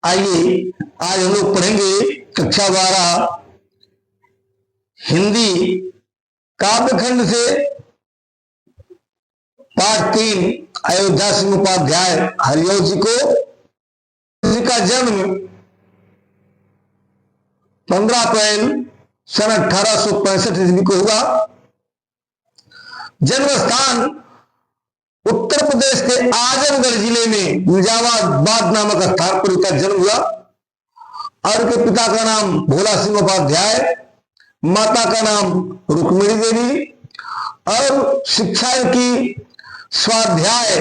आइए आज हम लोग पढ़ेंगे कक्षा 12 हिंदी काव्यखंड से पाठ 3 अयोध्या सिंह उपाध्याय हरिओ जी को। जी का जन्म 15 अप्रैल सन 1865 ईस्वी को हुआ। जन्म स्थान उत्तर प्रदेश के आजमगढ़ जिले में निजामाबाद नामक स्थान पर उनका जन्म हुआ और उनके पिता का नाम भोला सिंह उपाध्याय, माता का नाम रुक्मिणी देवी और शिक्षा की स्वाध्याय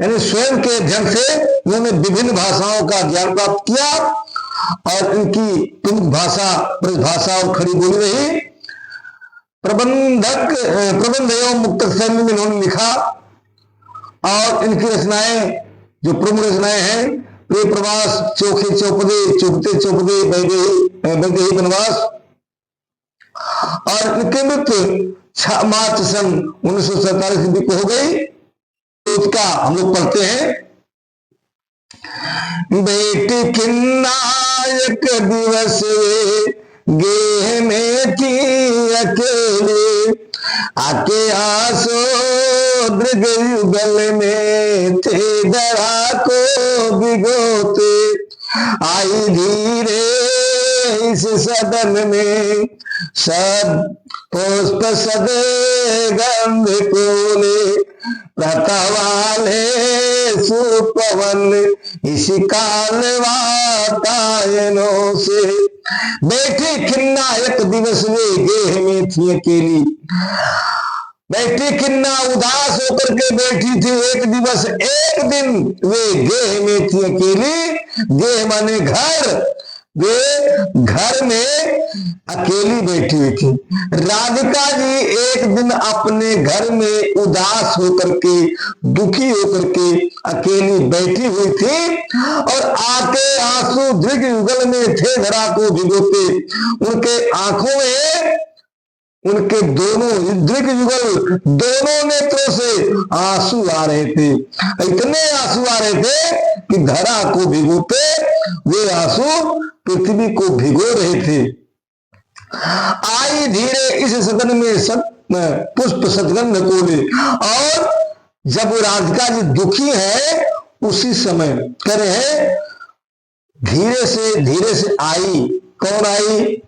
यानी स्वयं के अध्ययन से उन्होंने विभिन्न भाषाओं का ज्ञान प्राप्त किया और इनकी प्रमुख भाषा ब्रजभाषा और खड़ी बोली रही। प्रबंध एवं मुक्तक शैली में इन्होंने लिखा और इनकी रचनाएं जो प्रमुख रचनाएं हैं प्रिय प्रवास, चोखे चौपदे, चुभते चौपदे, वैदेही वनवास और इनके मृत्यु 6 मार्च सन 1947 ईस्वी को हो गई। उसका हम लोग पढ़ते हैं। बेटी किन्नायक दिवस गेह में थी अकेले, आके आसो दृग युगल में थे दरा को भिगोते, आई धीरे इस सदन में सब पुष्प सदे गंध कोले, प्रतः वाले सुपवन इसी काल वातायनों से। बेटी खिन्ना एक दिवस वे गेह में थी अकेली। बेटी खिन्ना उदास होकर के बैठी थी एक दिवस, एक दिन वे गेह में थी अकेली। गेह माने घर, वे घर में अकेली बैठी हुई थी। राधिका जी एक दिन अपने घर में उदास होकर के, दुखी होकर के अकेली बैठी हुई थी और आके आंसू दृग युगल में थे धरा को भिगोते। उनके आंखों में उनके दोनों दृग युगल दोनों नेत्रों से आंसू आ रहे थे। इतने आंसू आ रहे थे कि धरा को भिगोते वे आंसू पृथ्वी को भिगो रहे थे। आई धीरे इस सदन में पुष्प सदगंध कोले। और जब राधिका जी दुखी है उसी समय कह रहे हैं धीरे से आई। कौन आई?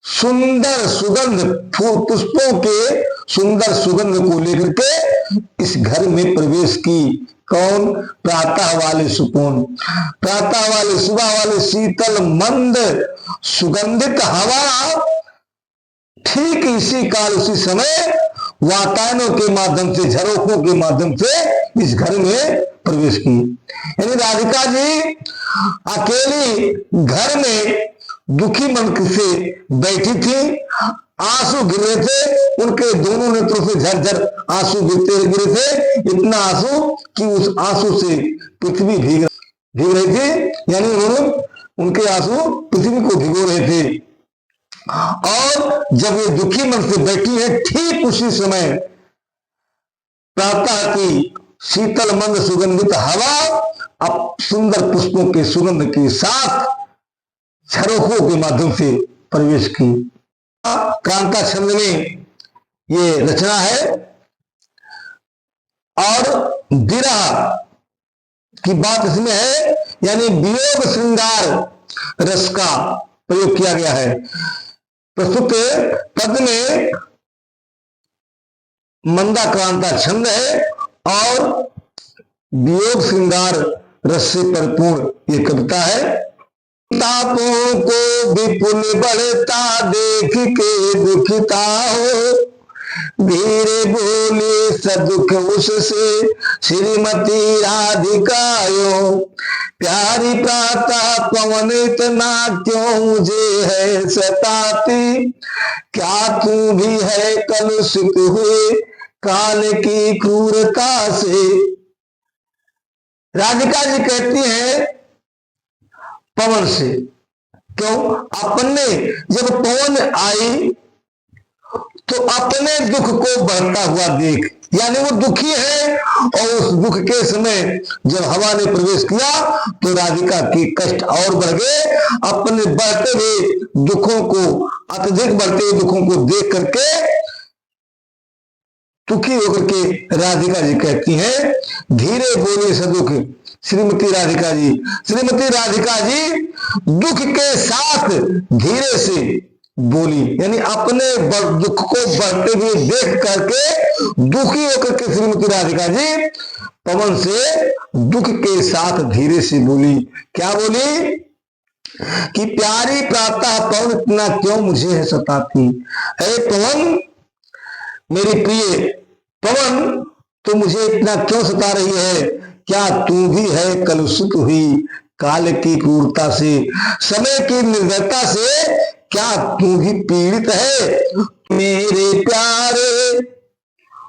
सुंदर सुगंध, फूल पुष्पों के सुंदर सुगंध को लेकर के इस घर में प्रवेश की। कौन? प्रातः वाले सुकून, प्रातः वाले सुबह वाले शीतल मंद सुगंधित हवा ठीक इसी काल उसी समय वातायनों के माध्यम से, झरोखों के माध्यम से इस घर में प्रवेश की। यानी राधिका जी अकेली घर में दुखी मन से बैठी थी, आंसू गिर रहे थे, उनके दोनों नेत्रों से झरझर आंसू गिरे थे। इतना आंसू कि उस आंसू से पृथ्वी भीग रही थी, यानी उनके आंसू पृथ्वी को भिगो रहे थे। और जब वे दुखी मन से बैठी है ठीक उसी समय प्रातः की शीतल मंद सुगंधित हवा अब सुंदर पुष्पों के सुगंध के साथ झरोखों के माध्यम से प्रवेश की। क्रांता छंद में ये रचना है और विरह की बात इसमें है, यानी वियोग श्रृंगार रस का प्रयोग किया गया है। प्रस्तुत पद में मंदा क्रांता छंद है और वियोग श्रृंगार रस से परिपूर्ण ये कविता है। तापों को विपुल बढ़ता देख के दुखता हो, धीरे बोले सदुख उससे श्रीमती राधिकायो, प्यारी प्रातः पवन इतना क्यों मुझे है सताती, क्या तू भी है कलुषित हुए काल की क्रूरता से। राधिका जी कहती है पवन से, क्यों? अपने जब पवन आई तो अपने दुख को बढ़ता हुआ देख यानी वो दुखी है। और उस दुख के समय जब हवा ने प्रवेश किया तो राधिका की कष्ट और बढ़ गए। अपने बढ़ते हुए दुखों को, अत्यधिक बढ़ते हुए दुखों को देख करके दुखी होकर के राधिका जी कहती हैं, धीरे बोले सदुख श्रीमती राधिका जी। श्रीमती राधिका जी दुख के साथ धीरे से बोली, यानी अपने दुख को बढ़ते हुए देख करके दुखी होकर के श्रीमती राधिका जी पवन से दुख के साथ धीरे से बोली। क्या बोली कि प्यारी प्रातः पवन इतना क्यों मुझे सताती। अरे पवन, मेरी प्रिय पवन, तो मुझे इतना क्यों सता रही है। क्या तू भी है कलुषित हुई काल की क्रूरता से, समय की निर्दयता से, क्या तू भी पीड़ित है। मेरे प्यारे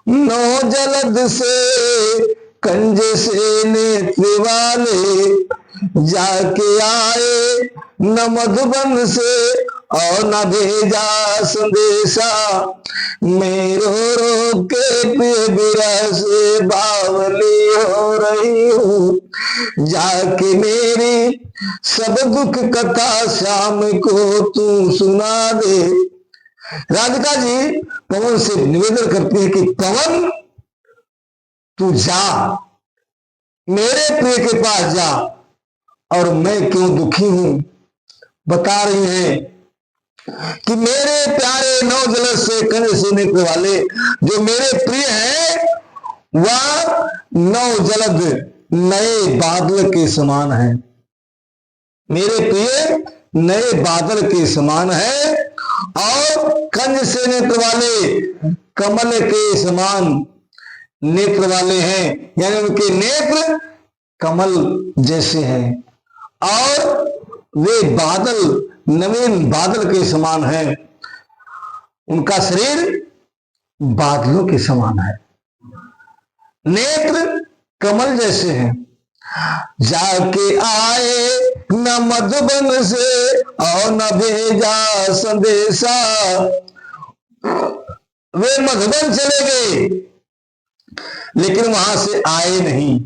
नौ जलद से कंज से नेत्र वाले जाके आए न मधुबन से और न भेजा संदेशा। मैं रो रो के बिरह से बावली हो रही हूँ। जाके मेरी सब दुख कथा शाम को तू सुना दे। राधिका जी पवन से निवेदन करती है कि पवन तू जा, मेरे प्रिय के पास जा। और मैं क्यों दुखी हूं बता रही है कि मेरे प्यारे नौ जलद से कंज से नेत्र वाले जो मेरे प्रिय हैं वह नौ जलद नए बादल के समान है। मेरे प्रिय नए बादल के समान है और कंज से नेत्र वाले कमल के समान नेत्र वाले हैं, यानी उनके नेत्र कमल जैसे हैं और वे बादल नवीन बादल के समान है। उनका शरीर बादलों के समान है, नेत्र कमल जैसे हैं। जाके आए न मधुबन से और न भेजा संदेशा। वे मधुबन चले गए लेकिन वहां से आए नहीं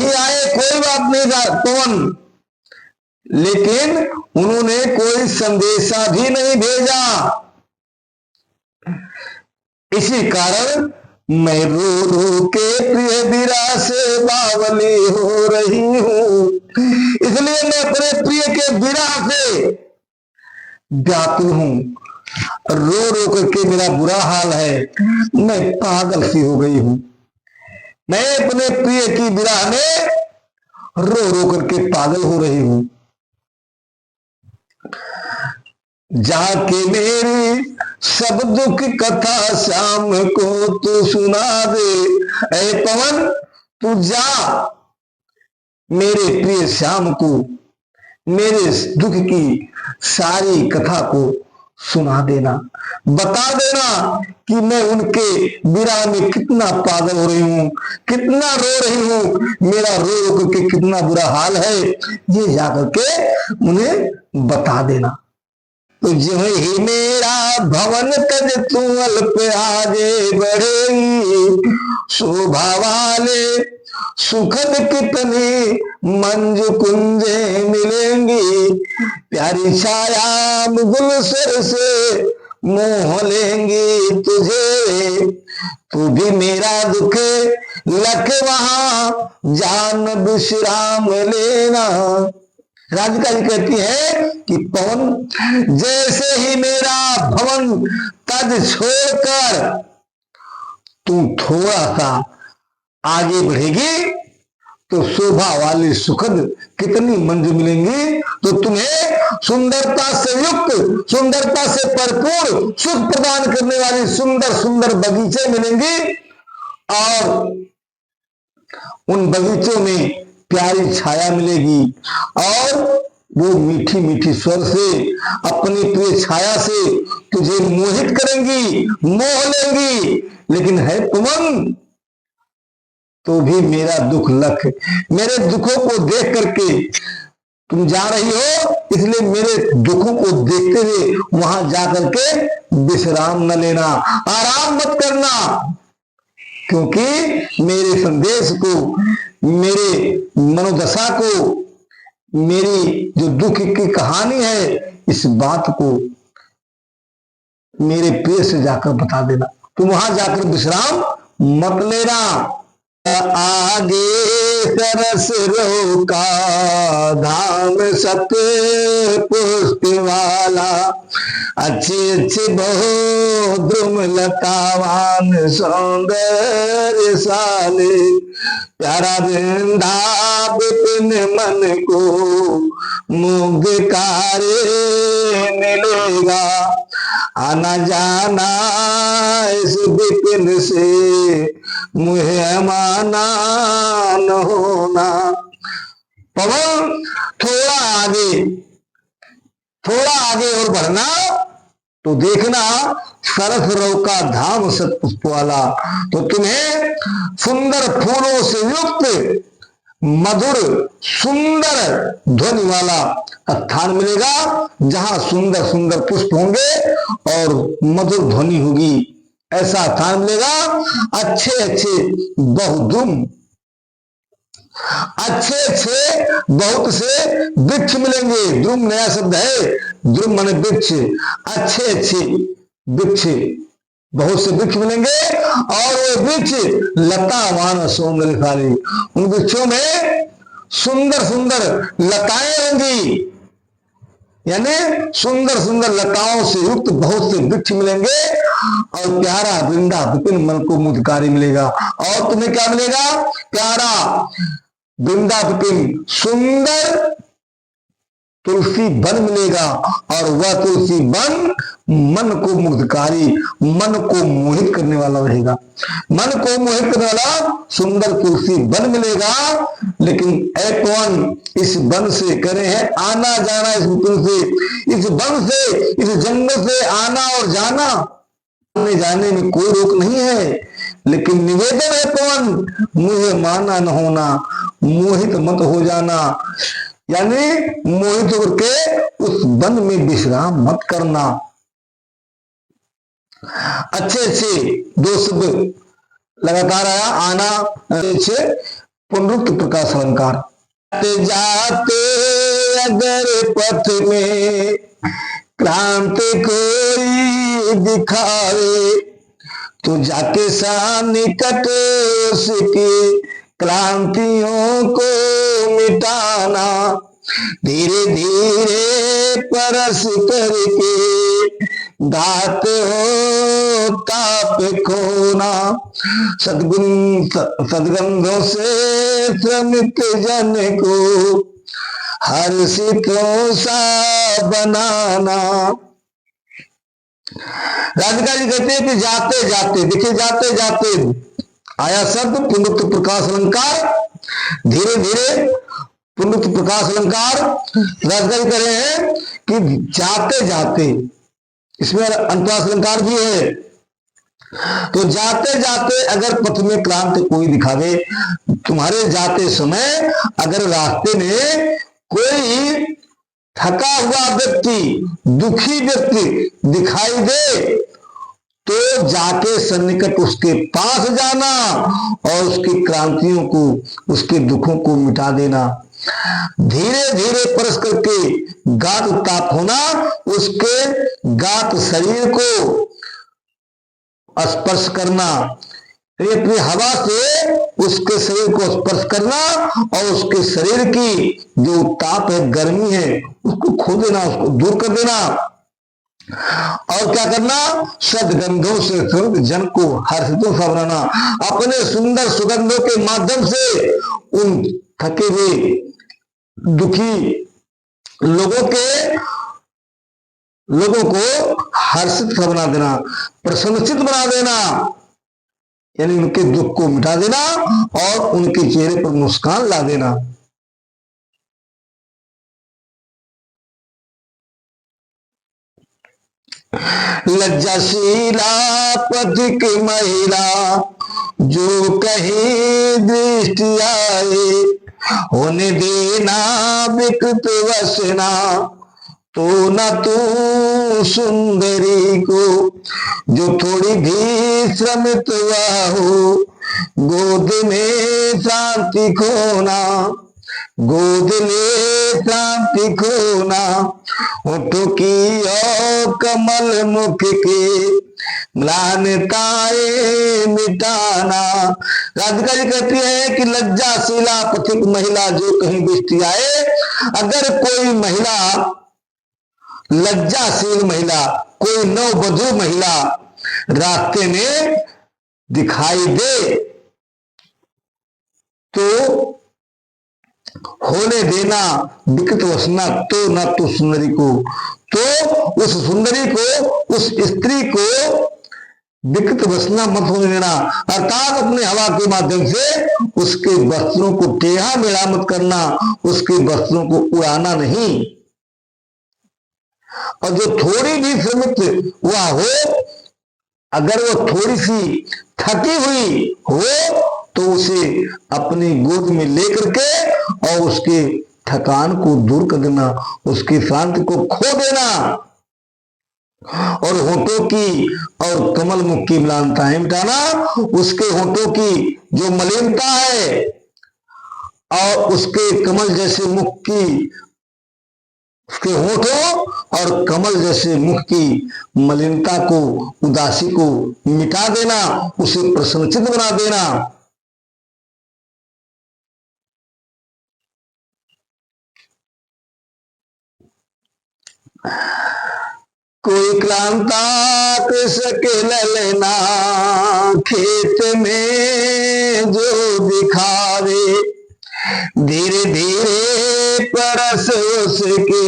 आए, कोई बात नहीं पवन, लेकिन उन्होंने कोई संदेशा भी नहीं भेजा। इसी कारण मैं रो रो के प्रिय विरह से बावली हो रही हूं। इसलिए मैं अपने प्रिय के विरह से व्याकुल हूं, रो रो करके मेरा बुरा हाल है, मैं पागल सी हो गई हूं। मैं अपने प्रिय की विरह में रो रो करके पागल हो रही हूं। जाके मेरी सब दुख कथा शाम को तू सुना दे। ऐ पवन तू जा, मेरे प्रिय श्याम को मेरे दुख की सारी कथा को सुना देना, बता देना कि मैं उनके विरह में कितना पागल हो रही हूं, कितना रो रही हूं, मेरा रो रो करके कितना बुरा हाल है, ये जाकर के उन्हें बता देना। तो जो ही मेरा भवन तज तू अल्प आगे बढ़ेगी, शोभा वाले सुखद कितनी मंजू कुंजे मिलेंगी। प्यारी छाया गुलशर से मोह लेंगी तुझे, तू भी मेरा दुख लख वहां जान विश्राम लेना। राधिका जी कहती है कि पवन जैसे ही मेरा भवन तज छोड़कर तू थोड़ा सा आगे बढ़ेगी तो शोभा वाली सुखद कितनी मंजू मिलेंगी, तो तुम्हें सुंदरता से युक्त, सुंदरता से भरपूर सुख प्रदान करने वाली सुंदर सुंदर बगीचे मिलेंगी और उन बगीचों में प्यारी छाया मिलेगी और वो मीठी मीठी स्वर से अपनी प्रिय छाया से तुझे मोहित करेंगी, मोह लेंगी। लेकिन है पवन तो भी मेरा दुख लख, मेरे दुखों को देख करके तुम जा रही हो, इसलिए मेरे दुखों को देखते हुए वहां जाकर के विश्राम न लेना, आराम मत करना। क्योंकि मेरे संदेश को, मेरे मनोदशा को, मेरी जो दुख की कहानी है, इस बात को मेरे प्रिय से जाकर बता देना। तुम वहां जाकर विश्राम मत लेना। आगे सरस रोका धाम सत्य पुष्प वाला, अच्छे अच्छे बहु द्रुम लतावान सौंदर्य साले, प्यारा वृंदा विपिन मन को मुग्ध कार्य मिलेगा। आना जाना इस विपिन से मुहे माना न होना। पवन थोड़ा आगे और बढ़ना तो देखना सरस रौका धाम सतपुष्प वाला, तो तुम्हें सुंदर फूलों से युक्त मधुर सुंदर ध्वनि वाला स्थान मिलेगा, जहां सुंदर सुंदर पुष्प होंगे और मधुर ध्वनि होगी, ऐसा स्थान मिलेगा। अच्छे अच्छे बहुद्रुम, अच्छे अच्छे बहुत से वृक्ष मिलेंगे। द्रुम नया शब्द है, द्रुम माने वृक्ष। अच्छे अच्छे वृक्ष, बहुत से वृक्ष मिलेंगे और वो वृक्ष लतावान सौंदर्यशाली, उन वृक्षों में सुंदर सुंदर लताएं होंगी, यानी सुंदर सुंदर लताओं से युक्त बहुत से वृक्ष मिलेंगे और प्यारा वृंदा विपिन मन को मुझकारी मिलेगा। और तुम्हें क्या मिलेगा? प्यारा वृंदा विपिन सुंदर तुलसी वन मिलेगा, और वह तुलसी वन मन को मुग्धकारी, मन को मोहित करने वाला रहेगा। मन को मोहित करने वाला सुंदर तुलसी वन मिलेगा। लेकिन ऐ कौन इस वन से करे हैं आना जाना, इस विपिन से, इस वन से, इस जंगल से आना और जाना, आने जाने में कोई रोक नहीं है। लेकिन निवेदन है पवन, मुझे माना न होना, मोहित मत हो जाना, यानी मोहित होकर के उस वन में विश्राम मत करना। अच्छे अच्छे दो शब्द लगातार आया, आना, अच्छे पुनरुक्त प्रकाश अलंकार। जाते अगर पथ में क्रांति कोई दिखावे, तो जाके सा निकट उसकी क्रांतियों को मिटाना, धीरे धीरे परस करके दात हो ताप खोना, सदगंधों से श्रमित जन को हर्षितों सा बनाना। राधिका जी कहते हैं कि जाते जाते, देखिए जाते जाते आया शब्द पुनरुक्त प्रकाश अलंकार, धीरे धीरे पुनरुक्त प्रकाश अलंकार। राधिका जी कह रहे हैं कि जाते जाते, इसमें अनुप्रास अलंकार भी है। तो जाते जाते अगर पथ में क्रांति कोई दिखावे, तुम्हारे जाते समय अगर रास्ते में कोई थका हुआ व्यक्ति, दुखी व्यक्ति दिखाई दे, तो जाके सन्निकट उसके पास जाना और उसकी क्रांतियों को, उसके दुखों को मिटा देना। धीरे धीरे परस करके गात ताप होना, उसके गात शरीर को स्पर्श करना, अपनी हवा से उसके शरीर को स्पर्श करना और उसके शरीर की जो ताप है, गर्मी है, उसको खो देना, उसको दूर कर देना। और क्या करना? सदगंधों से जन को हर्षितों सा बनाना, अपने सुंदर सुगंधों के माध्यम से उन थके हुए दुखी लोगों को हर्षित सा बना देना, प्रसन्नचित बना देना, यानी उनके दुख को मिटा देना और उनके चेहरे पर मुस्कान ला देना। लज्जाशीला पथिक महिला जो कहीं दृष्टि आए, होने देना विकृत वसना, तो न तू सुंदरी को जो थोड़ी भी श्रमित हो, गोद में शांति खोना, गोद में शांति खोना, होठों की और कमल मुख के म्लानताएं मिटाना। राधिका जी कहती है कि लज्जाशीला पथिक महिला जो कहीं बेचती आए, अगर कोई महिला, लज्जाशील महिला, कोई नववधू महिला रास्ते में दिखाई दे तो होने देना विकृत वसना, तो न तो सुंदरी को, तो उस सुंदरी को, उस स्त्री को विकृत वसना मत होने देना, अर्थात अपने हवा के माध्यम से उसके वस्त्रों को टेढ़ा मेढ़ा मत करना, उसके वस्त्रों को उड़ाना नहीं। और जो थोड़ी भी श्रमित हुआ हो, अगर वो थोड़ी सी थकी हुई हो तो उसे अपनी गोद में लेकर के और उसके थकान को दूर कर देना, उसकी शांति को खो देना, और होठों की और कमल मुख की म्लानताएं मिटाना। उसके होठों की जो मलिनता है और उसके कमल जैसे मुख की, उसके होठों और कमल जैसे मुख की मलिनता को, उदासी को मिटा देना, उसे प्रसन्नचित्त बना देना। कोई क्लांता कृषक ललना खेत में जो दिखावे, धीरे धीरे परस उसके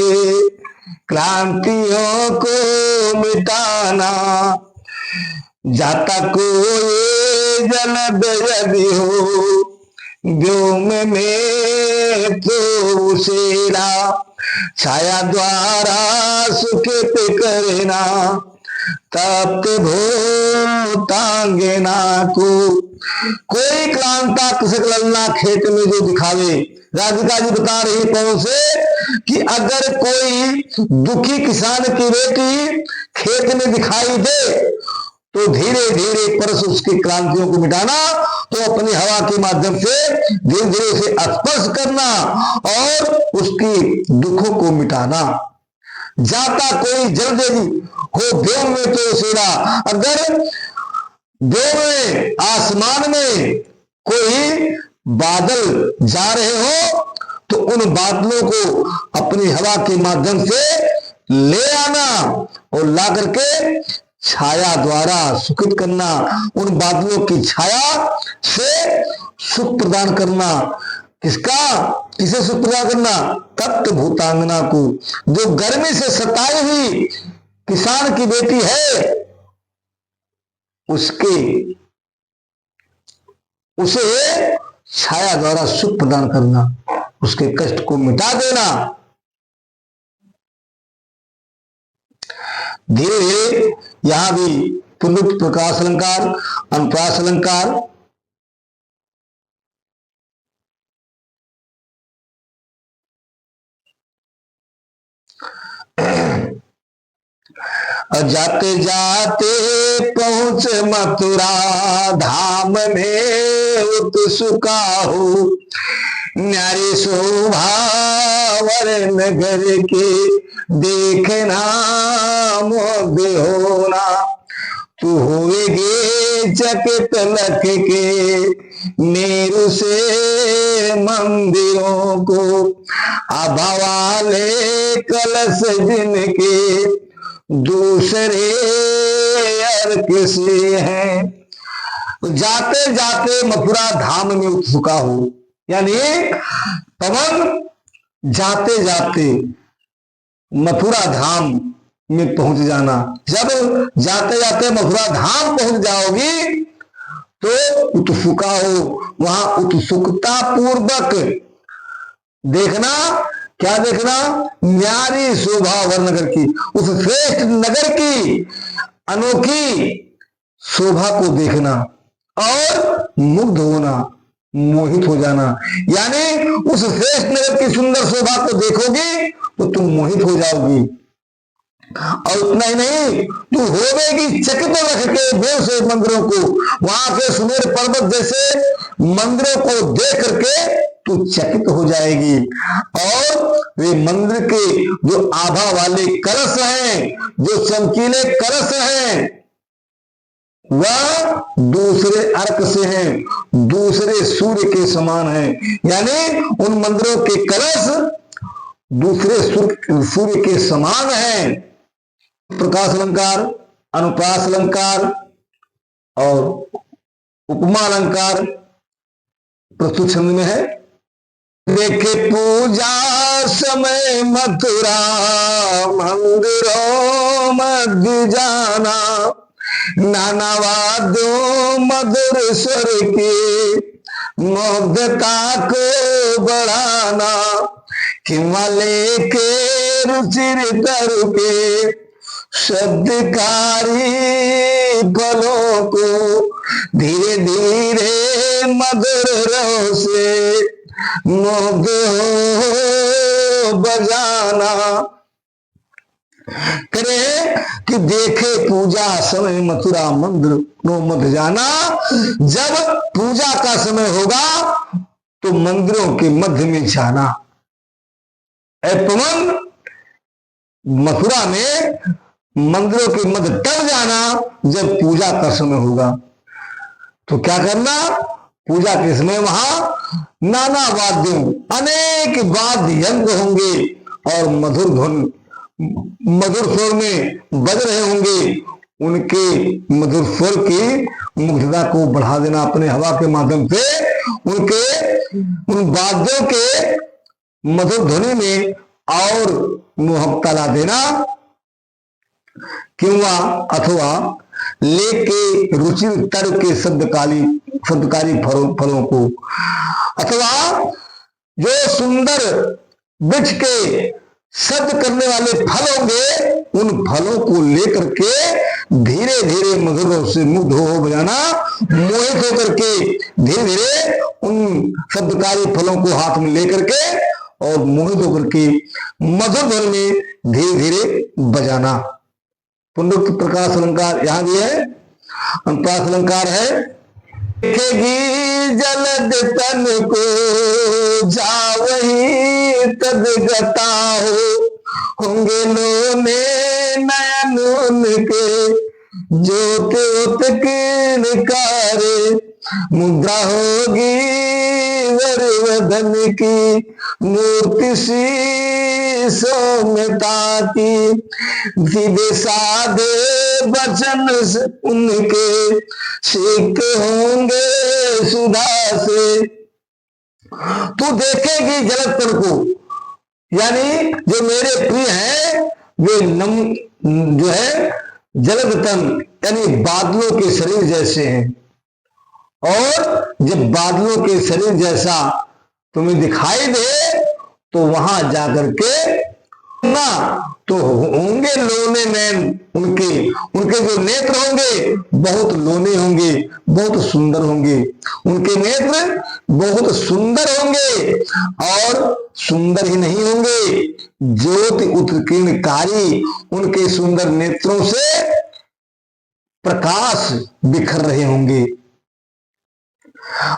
क्रांतियों को मिटाना। जाता कोई जलद यदि हो व्योम में तो उसेरा, छाया द्वारा सुखित करना, तप्त भूतांगना को। कोई क्लांता कृषक ललना खेत में जो दिखावे, राधिका जी बता रही कौन से, कि अगर कोई दुखी किसान की बेटी खेत में दिखाई दे तो धीरे धीरे परस उसकी क्रांतियों को मिटाना, तो अपनी हवा के माध्यम से धीरे धीरे उसे स्पर्श करना और उसकी दुखों को मिटाना। जाता कोई जलदेवी हो व्योम में तो उसेरा, अगर व्योम में, आसमान में कोई बादल जा रहे हो तो उन बादलों को अपनी हवा के माध्यम से ले आना और ला करके छाया द्वारा सुखित करना, उन बादलों की छाया से सुख प्रदान करना। किसका, किसे सुख प्रदान करना? तप्त भूतांगना को। जो गर्मी से सताई हुई किसान की बेटी है, उसे छाया द्वारा सुख प्रदान करना, उसके कष्ट को मिटा देना। धीरे धीरे यहां भी पुनरुक्त प्रकाश अलंकार, अनुप्रास अलंकार, जाते जाते पहुंच मथुरा धाम में उत्सुका हो, न्यारी शोभा वर नगर के देखना मोद होना। तू होवेगे चकित लख के मेरु से मंदिरों को, अभवाले कलश जिनके दूसरे अर्क से हैं। जाते जाते मथुरा धाम में उत्सुका हो, यानी पवन जाते जाते मथुरा धाम में पहुंच जाना। जब जाते जाते मथुरा धाम पहुंच जाओगी तो उत्सुका हो, वहां उत्सुकता पूर्वक देखना। क्या देखना? न्यारी शोभा वर नगर की, उस श्रेष्ठ नगर की अनोखी शोभा को देखना और मुग्ध होना, मोहित हो जाना। यानी उस श्रेष्ठ नगर की सुंदर शोभा को देखोगी तो तुम मोहित हो जाओगी। और उतना ही नहीं, तू होवेगी चकित रख के देव से मंदिरों को, वहां के सुमेर पर्वत जैसे मंदिरों को देख करके तू चकित हो जाएगी। और वे मंदिर के जो आभा वाले कलश हैं, जो चमकीले कलश हैं, वह दूसरे अर्क से हैं, दूसरे सूर्य के समान हैं। यानी उन मंदिरों के कलश दूसरे सूर्य के समान हैं। प्रकाश अलंकार, अनुप्रास अलंकार और उपमा अलंकार प्रस्तुत छंद में है। देखे पूजा समय मथुरा मंदिरों मध्य जाना, नाना वाद्यों मधुर स्वर की मुग्धता को बढ़ाना, हिमालय के रुचिर तरु के शब्दकारी फलों को धीरे धीरे मधुर रव से मुग्ध हो बजाना। करे कि देखे पूजा समय मथुरा मंदिर नो मत जाना, जब पूजा का समय होगा तो मंदिरों के मध्य में जाना। पवन मथुरा में मंदिरों के मध्य तब जाना जब पूजा का समय होगा। तो क्या करना, पूजा के समय वहां नाना वाद्यों, अनेक वाद्य यंत्र होंगे और मधुर धुन मधुर स्वर में बज रहे होंगे। उनके मधुर स्वर की मुग्धता को बढ़ा देना अपने हवा के माध्यम से, उनके उन वाद्यों के मधुर ध्वनि में और मोहब्बत ला देना। किंवा अथवा लेके रुचि तर के शब्दकारी फलों को, अथवा जो सुंदर वृक्ष के शब्द करने वाले फल होंगे, उन फलों को लेकर के धीरे धीरे मधुरों से मुग्ध हो बजाना, मोहित होकर के धीरे धीरे उन शब्दकारी फलों को हाथ में लेकर के और मोहित होकर के मधुर ध्वनि में धीरे धीरे बजाना। पुनरुक्त प्रकाश अलंकार यहां भी है, अनुप्रास अलंकार है। देखेगी जलद तन को जावही तदगता हो, होंगे लोने नयन उनके ज्योत किरणकारे, मुद्रा होगी वरवदन की मूर्ति सी सौम्यता की, सीधे साधे वचन उनके सीख होंगे सुधा से। तू देखेगी जलदतन को, यानी जो मेरे प्रिय हैं वे जो है जलदतन यानी बादलों के शरीर जैसे हैं। और जब बादलों के शरीर जैसा तुम्हें दिखाई दे तो वहां जाकर के ना तो होंगे लोने नैन उनके, उनके जो नेत्र होंगे बहुत लोने होंगे, बहुत सुंदर होंगे। उनके नेत्र बहुत सुंदर होंगे और सुंदर ही नहीं होंगे, ज्योति उत्कीर्णकारी, उनके सुंदर नेत्रों से प्रकाश बिखर रहे होंगे।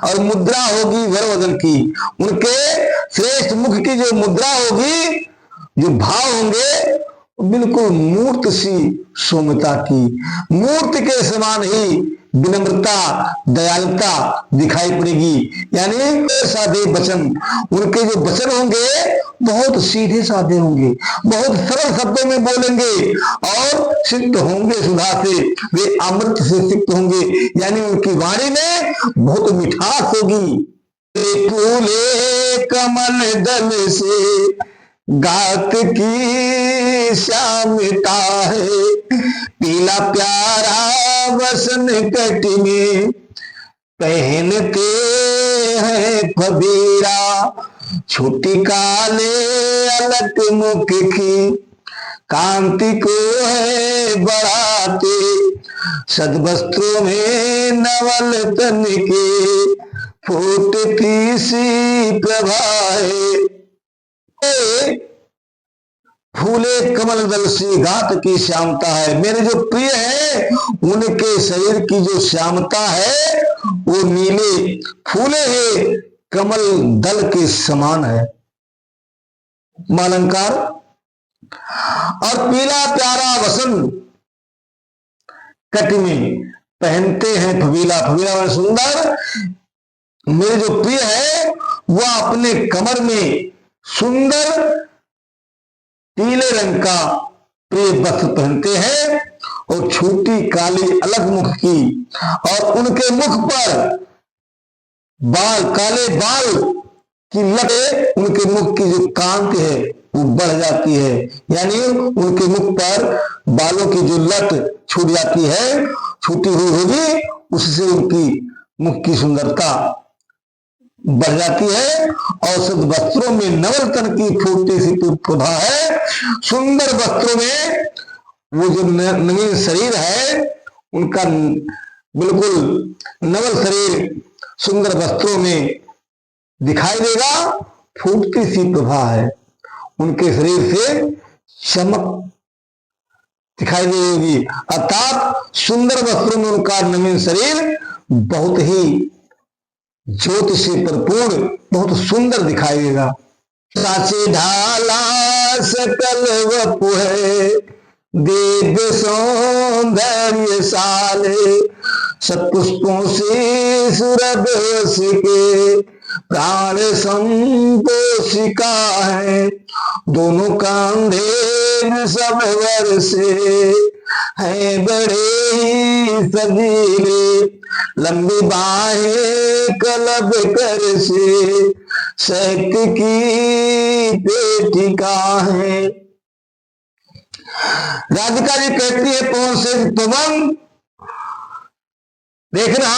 और मुद्रा होगी वरवदन की, उनके श्रेष्ठ मुख की जो मुद्रा होगी, जो भाव होंगे, बिल्कुल मूर्त सी सौम्यता की, मूर्ति के समान ही विनम्रता दयालुता दिखाई पड़ेगी। यानी सादे वचन, उनके जो वचन होंगे बहुत सीधे साधे होंगे, बहुत सरल शब्दों में बोलेंगे और सिक्त होंगे सुधा से, वे अमृत से सिक्त होंगे। यानी उनकी वाणी में बहुत मिठास होगी। फूले कमल दल से गात की श्यामता है, पीला प्यारा वसन कट में पहनते हैं फबीरा, छोटी काले अलग मुख की कांति को है बढ़ाते, सदवस्त्रों में नवल तन के फूटती सी प्रभा है। फूले कमल दल से घात की श्यामता है। मेरे जो प्रिय है उनके शरीर की जो श्यामता है वो नीले फूले हुए कमल दल के समान है। अलंकार। और पीला प्यारा वसंत कट में पहनते हैं फबीला। फबीला सुंदर। मेरे जो प्रिय है वह अपने कमर में सुंदर पीले रंग का प्रिय वस्त्र पहनते हैं और छोटी काली अलग मुख की, और उनके मुख पर बाल काले बाल की लटे, उनके मुख की जो कांति है वो बढ़ जाती है, यानी उनके मुख पर बालों की जो लट छूट जाती है, छूटी हुई होगी, उससे उनकी मुख की सुंदरता बढ़ जाती है। औसत वस्त्रों में नवल तन की फूटती सी प्रभा है। सुंदर वस्त्रों में वो जो नवीन शरीर है उनका बिल्कुल नवल शरीर सुंदर वस्त्रों में दिखाई देगा। फूटती सी प्रभा है, उनके शरीर से चमक दिखाई देगी, अर्थात सुंदर वस्त्रों में उनका नवीन शरीर बहुत ही ज्योति से भरपूर बहुत सुंदर दिखाई देगा। साचे ढाला सकल वपु है दिव्य सौंदर्य साले, सत्पुष्पों से सुरभ के प्राण संपोषिका है। दोनों कांधे सब वर्षे है बड़े ही सजीले, लंबी बाहें कलब कर से शैक की पेटिका है। राधिका जी कहती है पवन से पवन देखना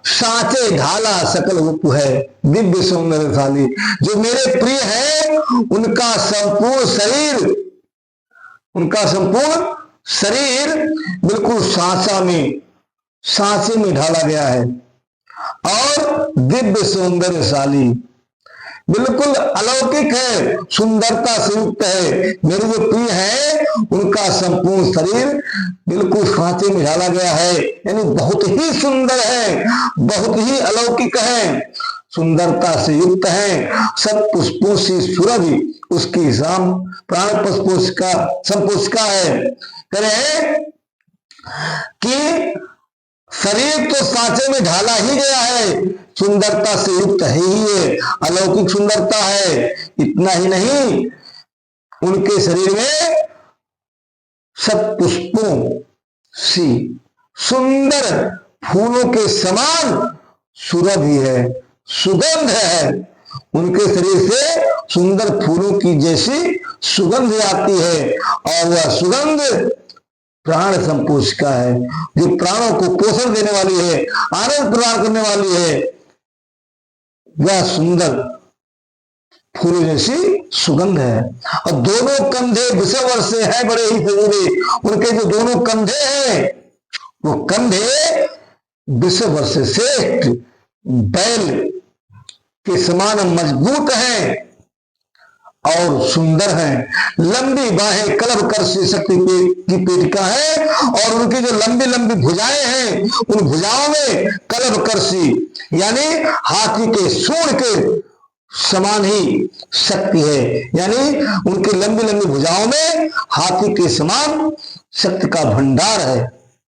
साचे ढाला सकल वपु है दिव्य सौंदर्यशाली। जो मेरे प्रिय है उनका संपूर्ण शरीर बिल्कुल सांचे में ढाला गया है और दिव्य सौंदर्यशाली बिल्कुल अलौकिक है, सुंदरता से युक्त है। मेरे जो प्रिय है उनका संपूर्ण शरीर बिल्कुल सांचे में ढाला गया है, यानी बहुत ही सुंदर है, बहुत ही अलौकिक है, सुंदरता से युक्त है। सब पुष्पों से सुरभि उसकी शाम प्राण संपोषिका है। कह रहे कि शरीर तो सांचे में ढाला ही गया है, सुंदरता से युक्त है ही है, अलौकिक सुंदरता है। इतना ही नहीं, उनके शरीर में सब पुष्पों सी सुंदर फूलों के समान सुरभि है, सुगंध है। उनके शरीर से सुंदर फूलों की जैसी सुगंध आती है और वह सुगंध प्राण संपोषिका है, जो प्राणों को पोषण देने वाली है, आनंद प्रदान करने वाली है। वह सुंदर फूलों जैसी सुगंध है। और दोनों कंधे विषवर से है बड़े ही सजीले। उनके जो दोनों कंधे हैं वो कंधे विषवर से श्रेष्ठ बैल के समान मजबूत हैं और सुंदर हैं। लंबी बाहें कलब कर से शक्ति की पेटिका है और उनकी जो लंबी लंबी भुजाएं हैं उन भुजाओं में कलब करसी यानी हाथी के सूंड के समान ही शक्ति है, यानी उनकी लंबी लंबी भुजाओं में हाथी के समान शक्ति का भंडार है।